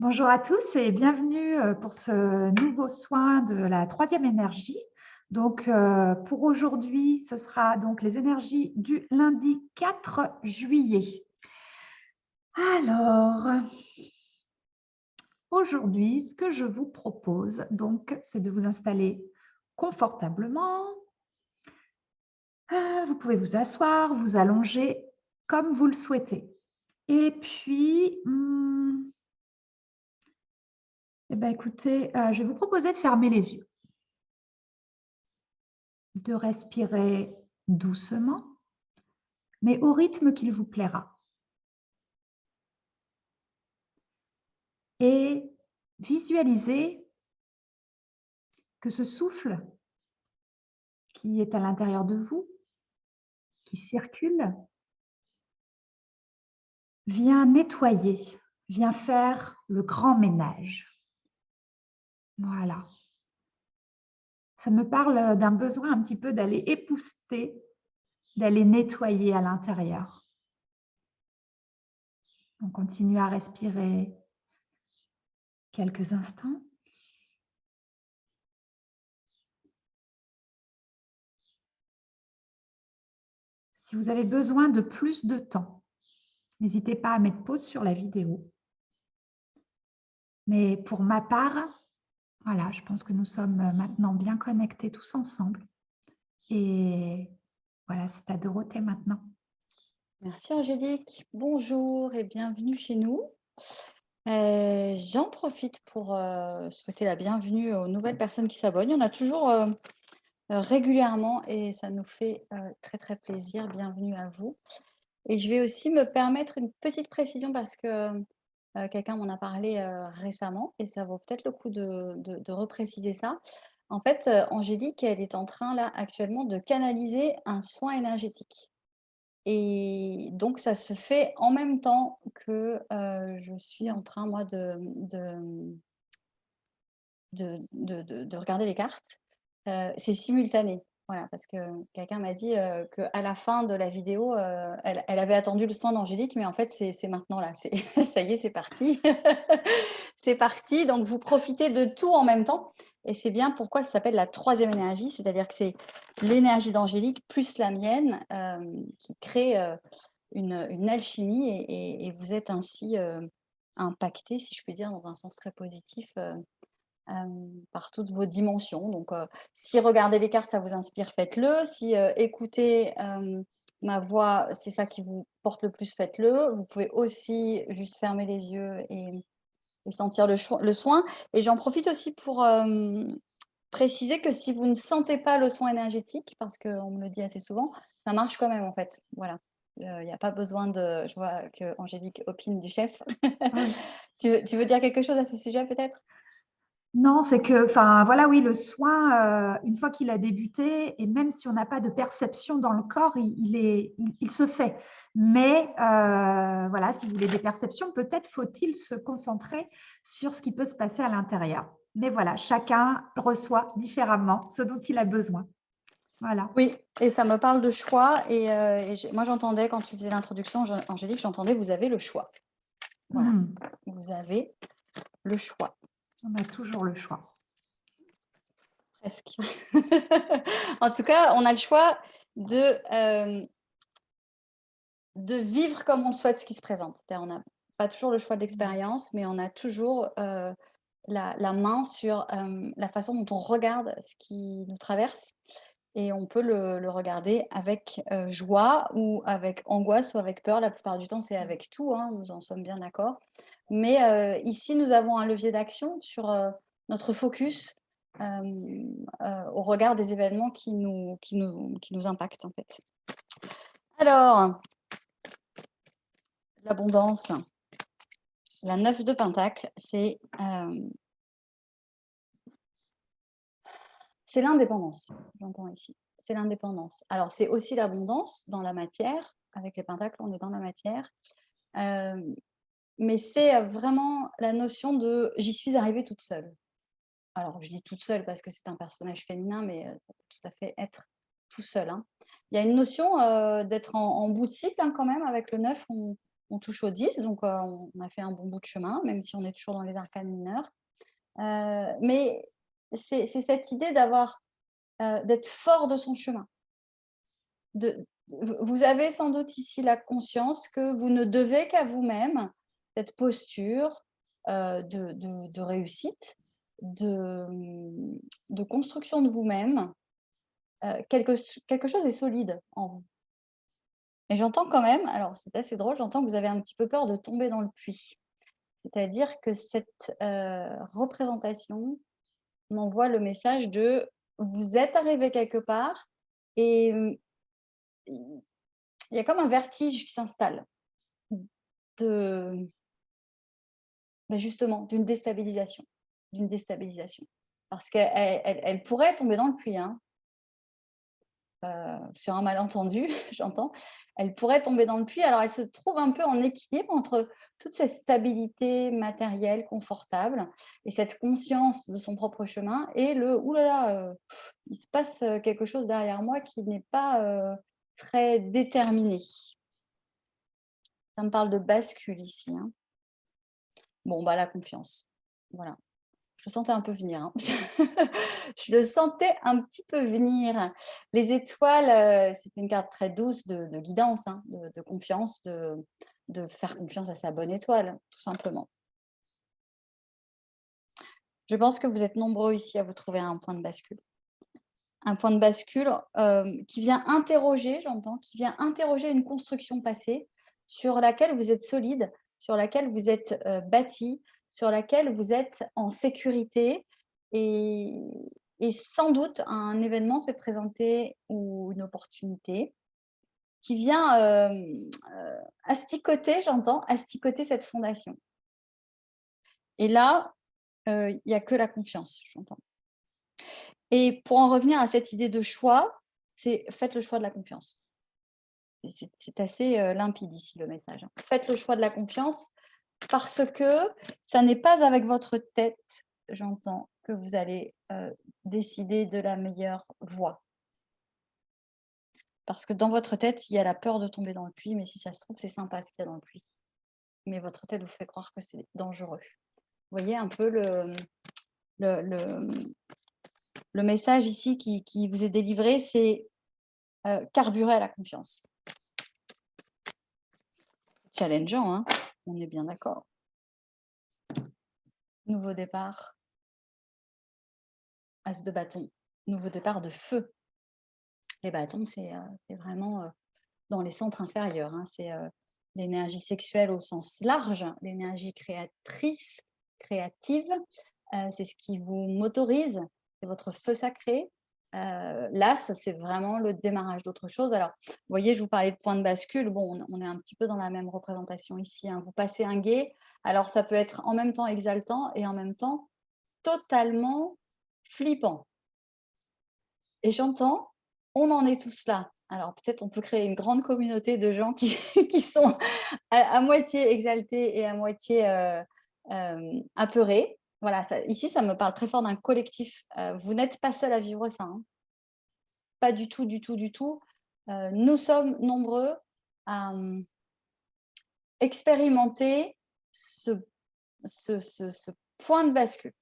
Bonjour à tous et bienvenue pour ce nouveau soin de la troisième énergie. Donc, pour aujourd'hui, ce sera donc les énergies du lundi 4 juillet. Alors, aujourd'hui, ce que je vous propose, donc, c'est de vous installer confortablement. Vous pouvez vous asseoir, vous allonger comme vous le souhaitez. Et puis, eh ben, écoutez, je vais vous proposer de fermer les yeux, de respirer doucement, mais au rythme qu'il vous plaira. Et visualisez que ce souffle qui est à l'intérieur de vous, qui circule, vient nettoyer, vient faire le grand ménage. Voilà. Ça me parle d'un besoin un petit peu d'aller épousseter, d'aller nettoyer à l'intérieur. On continue à respirer quelques instants. Si vous avez besoin de plus de temps, n'hésitez pas à mettre pause sur la vidéo. Mais pour ma part, voilà, je pense que nous sommes maintenant bien connectés tous ensemble. Et voilà, c'est à Dorothée maintenant. Merci Angélique, bonjour et bienvenue chez nous. J'en profite pour souhaiter la bienvenue aux nouvelles personnes qui s'abonnent. Il y en a toujours régulièrement et ça nous fait très très plaisir. Bienvenue à vous. Et je vais aussi me permettre une petite précision parce que quelqu'un m'en a parlé récemment et ça vaut peut-être le coup de repréciser ça. En fait, Angélique, elle est en train là actuellement de canaliser un soin énergétique. Et donc ça se fait en même temps que, je suis en train moi de regarder les cartes. C'est simultané, voilà, parce que quelqu'un m'a dit, qu'à la fin de la vidéo, elle avait attendu le soin d'Angélique, mais en fait c'est maintenant là, c'est ça y est, c'est parti. C'est parti, donc vous profitez de tout en même temps et c'est bien pourquoi ça s'appelle la troisième énergie, c'est-à-dire que c'est l'énergie d'Angélique plus la mienne, qui crée, une alchimie et vous êtes ainsi, impactés, si je puis dire, dans un sens très positif, par toutes vos dimensions. Donc, si regarder les cartes, ça vous inspire, faites-le. Si, écouter, ma voix, c'est ça qui vous porte le plus, faites-le. Vous pouvez aussi juste fermer les yeux et sentir le soin. Et j'en profite aussi pour, préciser que si vous ne sentez pas le soin énergétique, parce qu'on me le dit assez souvent, ça marche quand même en fait. Voilà. Il y a pas besoin de je vois que Angélique opine du chef. Oui. Tu veux dire quelque chose à ce sujet peut-être? Non, c'est que, enfin, voilà, oui, le soin, une fois qu'il a débuté, et même si on n'a pas de perception dans le corps, il se fait. Mais voilà, si vous voulez des perceptions, peut-être faut-il se concentrer sur ce qui peut se passer à l'intérieur. Mais voilà, chacun reçoit différemment ce dont il a besoin. Voilà. Oui, et ça me parle de choix et moi j'entendais quand tu faisais l'introduction, Angélique, j'entendais: «Vous avez le choix». Voilà, Mhm. vous avez le choix, On a toujours le choix. presque. En tout cas, on a le choix de, de vivre comme on souhaite ce qui se présente. C'est-à-dire, on n'a pas toujours le choix de l'expérience, mais on a toujours, la main sur, la façon dont on regarde ce qui nous traverse et on peut le regarder avec, joie ou avec angoisse ou avec peur. La plupart du temps, c'est avec tout, hein, nous en sommes bien d'accord. Mais, ici, nous avons un levier d'action sur, notre focus, au regard des événements qui nous impactent, en fait. Alors, l'abondance. La 9 de pentacle, c'est l'indépendance, j'entends ici. C'est l'indépendance. Alors, c'est aussi l'abondance dans la matière. Avec les pentacles, on est dans la matière. Hem, mais c'est, vraiment la notion de: «J'y suis arrivée toute seule». Alors, je dis toute seule parce que c'est un personnage féminin, mais, ça peut tout à fait être tout seul, hein. Il y a une notion, d'être en bout de cycle, hein, quand même avec le 9. On touche au 10, donc on a fait un bon bout de chemin, même si on est toujours dans les arcanes mineures. Mais c'est cette idée d'être fort de son chemin. Vous avez sans doute ici la conscience que vous ne devez qu'à vous-même cette posture de réussite, de construction de vous-même. Quelque chose est solide en vous. Mais j'entends quand même, alors c'est assez drôle, j'entends que vous avez un petit peu peur de tomber dans le puits. C'est-à-dire que cette représentation m'envoie le message de vous êtes arrivé quelque part et il y a comme un vertige qui s'installe de, justement, d'une déstabilisation. Parce qu'elle pourrait tomber dans le puits, hein, sur un malentendu, j'entends. Elle pourrait tomber dans le puits. Alors, elle se trouve un peu en équilibre entre toute cette stabilité matérielle confortable et cette conscience de son propre chemin et le « ouh là là, il se passe quelque chose derrière moi qui n'est pas très déterminé ». Ça me parle de bascule ici, hein. Bon, bah, la confiance. Voilà. Je le sentais un peu venir, hein. Je le sentais un petit peu venir. Les étoiles, c'est une carte très douce de guidance, hein, de confiance, de faire confiance à sa bonne étoile, tout simplement. Je pense que vous êtes nombreux ici à vous trouver à un point de bascule. Un point de bascule, qui vient interroger, j'entends, qui vient interroger une construction passée sur laquelle vous êtes solide, sur laquelle vous êtes, bâti, sur laquelle vous êtes en sécurité et sans doute un événement s'est présenté ou une opportunité qui vient, asticoter, j'entends, asticoter cette fondation. Et là, il y a que la confiance, j'entends. Et pour en revenir à cette idée de choix, c'est faites le choix de la confiance. Et c'est assez, limpide ici le message, hein. Faites le choix de la confiance parce que ça n'est pas avec votre tête, j'entends, que vous allez, décider de la meilleure voie. Parce que dans votre tête, il y a la peur de tomber dans le puits, mais si ça se trouve, c'est sympa ce qu'il y a dans le puits. Mais votre tête vous fait croire que c'est dangereux. Vous voyez un peu le le, le message ici qui vous est délivré, c'est, carburer à la confiance. Challengeant, hein, on est bien d'accord. Nouveau départ, as de bâton, nouveau départ de feu. Les bâtons, c'est vraiment dans les centres inférieurs, hein, c'est l'énergie sexuelle au sens large, l'énergie créatrice, créative, c'est ce qui vous motorise, c'est votre feu sacré. L'as, c'est vraiment le démarrage d'autre chose. Alors, vous voyez, je vous parlais de point de bascule, bon, on est un petit peu dans la même représentation ici, hein. Vous passez un gué, alors ça peut être en même temps exaltant et en même temps totalement flippant. Et j'entends, on en est tous là. Alors peut-être on peut créer une grande communauté de gens qui qui sont à moitié exaltés et à moitié, apeurés. Voilà, ça ici, ça me parle très fort d'un collectif. Vous n'êtes pas seul à vivre ça, hein. Pas du tout, du tout, du tout. Nous sommes nombreux à, expérimenter ce ce point de bascule.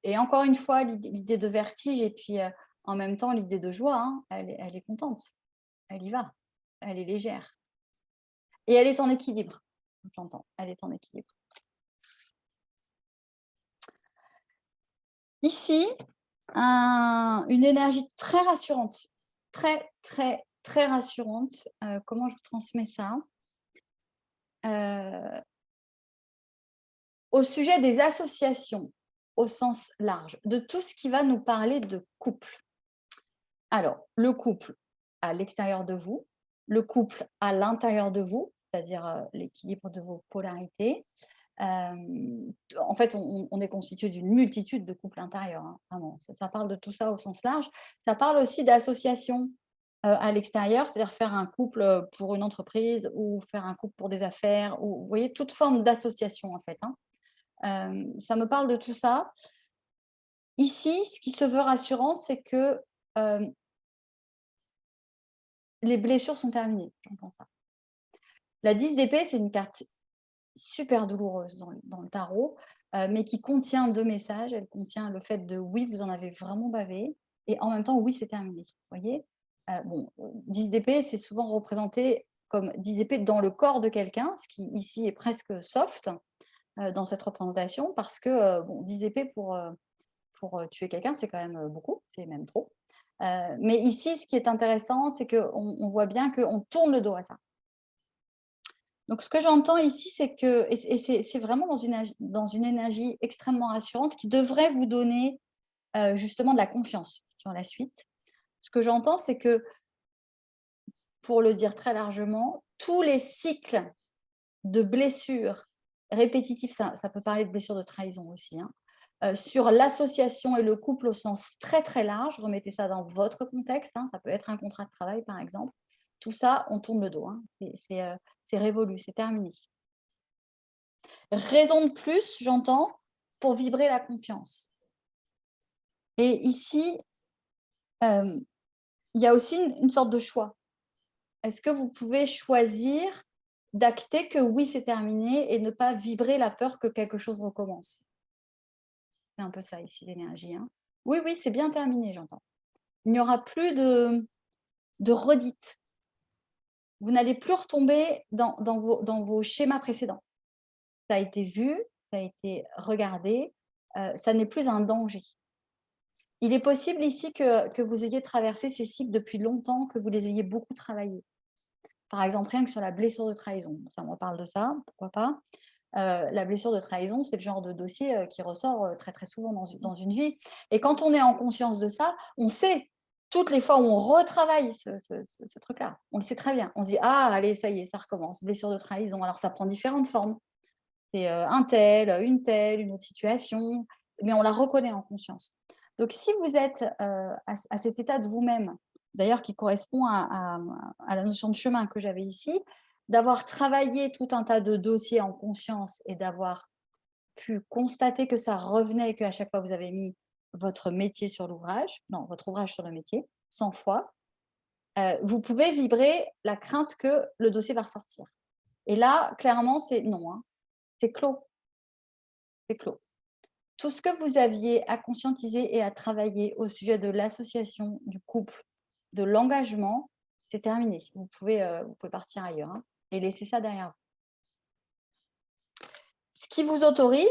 Et encore une fois, l'idée de vertige et puis, en même temps, l'idée de joie, hein, elle est contente. Elle y va. Elle est légère et elle est en équilibre, j'entends. Elle est en équilibre. Ici, une énergie très rassurante, très, très, très rassurante. Comment je vous transmets ça? Heu, Au sujet des associations, au sens large, de tout ce qui va nous parler de couple. Alors, le couple à l'extérieur de vous, le couple à l'intérieur de vous, c'est-à-dire, l'équilibre de vos polarités. En fait, on est constitué d'une multitude de couples intérieurs, hein, vraiment. Ça parle de tout ça au sens large. Ça parle aussi d'associations, à l'extérieur, c'est-à-dire faire un couple, pour une entreprise ou faire un couple pour des affaires ou vous voyez, toute forme d'association, en fait, hein. Ça me parle de tout ça. Ici, ce qui se veut rassurant, c'est que, hem les blessures sont terminées, j'entends ça. La 10 d'épée, c'est une carte super douloureuse dans le tarot, mais qui contient 2 messages. Elle contient le fait de oui, vous en avez vraiment bavé et en même temps, oui, c'est terminé. Vous voyez? Bon, 10 d'épée, c'est souvent représenté comme 10 d'épée dans le corps de quelqu'un, ce qui ici est presque soft, dans cette représentation parce que, bon, 10 d'épée pour tuer quelqu'un, c'est quand même, beaucoup, c'est même trop. Mais ici, ce qui est intéressant, c'est qu'on voit bien qu'on tourne le dos à ça. Donc ce que j'entends ici, c'est que et c'est vraiment dans une énergie extrêmement rassurante qui devrait vous donner, justement de la confiance sur la suite. Ce que j'entends, c'est que, pour le dire très largement, tous les cycles de blessures répétitifs, ça peut parler de blessures de trahison aussi, hein, sur l'association et le couple au sens très, très large, remettez ça dans votre contexte, hein, ça peut être un contrat de travail, par exemple. Tout ça, on tourne le dos, hein, c'est révolu, c'est terminé. Raison de plus, j'entends, pour vibrer la confiance. Et ici, il y a aussi une sorte de choix. Est-ce que vous pouvez choisir d'acter que oui, c'est terminé et ne pas vibrer la peur que quelque chose recommence? C'est un peu ça ici l'énergie, hein. Oui, oui, c'est bien terminé, j'entends. Il n'y aura plus de redites. Vous n'allez plus retomber dans vos schémas précédents. Ça a été vu, ça a été regardé, ça n'est plus un danger. Il est possible ici que vous ayez traversé ces cycles depuis longtemps, que vous les ayez beaucoup travaillés. Par exemple, rien que sur la blessure de trahison, ça me reparle de ça, pourquoi pas. La blessure de trahison, c'est le genre de dossier, qui ressort, très, très souvent dans une vie et quand on est en conscience de ça, on sait toutes les fois où on retravaille ce truc-là, on le sait très bien. On se dit: «Ah allez, ça y est, ça recommence, blessure de trahison». Alors ça prend différentes formes. C'est, un tel, une autre situation, mais on la reconnaît en conscience. Donc si vous êtes, à cet état de vous-même, d'ailleurs qui correspond à la notion de chemin que j'avais ici, d'avoir travaillé tout un tas de dossiers en conscience et d'avoir pu constater que ça revenait et qu'à chaque fois vous avez mis votre métier sur l'ouvrage, non, votre ouvrage sur le métier, 100 fois, vous pouvez vibrer la crainte que le dossier va ressortir. Et là, clairement, c'est non, hein, c'est clos, c'est clos. Tout ce que vous aviez à conscientiser et à travailler au sujet de l'association, du couple, de l'engagement, c'est terminé. Vous pouvez partir ailleurs, hein, et laisser ça derrière vous. Ce qui vous autorise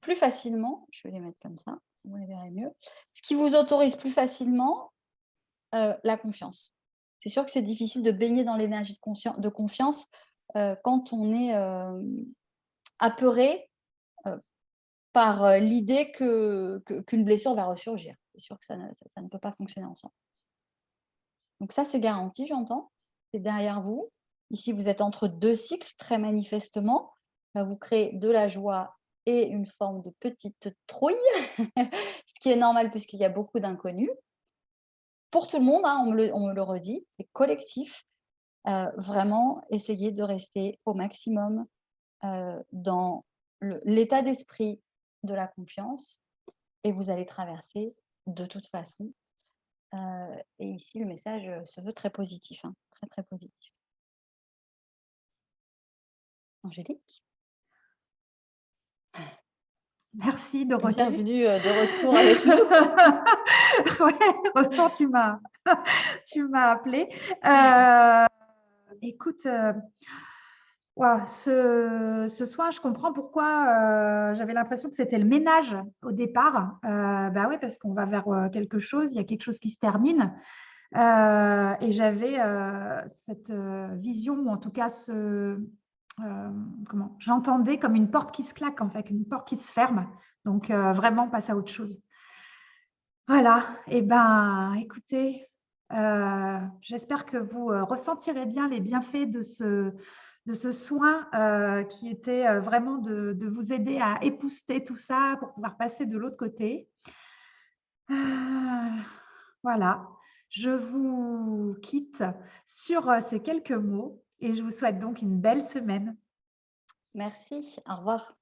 plus facilement, je vais les mettre comme ça, vous les verrez mieux. Ce qui vous autorise plus facilement, la confiance. C'est sûr que c'est difficile de baigner dans l'énergie de confiance, quand on est, apeuré, par, l'idée qu'une blessure va ressurgir. C'est sûr que ça ne peut pas fonctionner ensemble. Donc ça, c'est garanti, j'entends. C'est derrière vous. Ici, vous êtes entre 2 cycles, très manifestement. Ça vous crée de la joie et une forme de petite trouille, ce qui est normal puisqu'il y a beaucoup d'inconnus. Pour tout le monde, hein, on me le redit, c'est collectif. Vraiment, essayez de rester au maximum, dans l'état d'esprit de la confiance et vous allez traverser de toute façon. Et ici, le message, se veut très positif, hein, très, très positif. Angélique? Merci Dorothée. Bienvenue, de retour avec nous. Ouais, heureusement tu m'as appelée. Écoute, waouh, ce soir, je comprends pourquoi, j'avais l'impression que c'était le ménage au départ. Bah, oui, parce qu'on va vers, quelque chose, il y a quelque chose qui se termine. Et j'avais, cette, vision ou en tout cas comment? J'entendais comme une porte qui se claque en fait, une porte qui se ferme. Donc vraiment passe à autre chose. Voilà et ben, écoutez, j'espère que vous, ressentirez bien les bienfaits de ce soin, qui était, vraiment de vous aider à épousseter tout ça pour pouvoir passer de l'autre côté. Heu, voilà, je vous quitte sur, ces quelques mots et je vous souhaite donc une belle semaine. Merci, au revoir.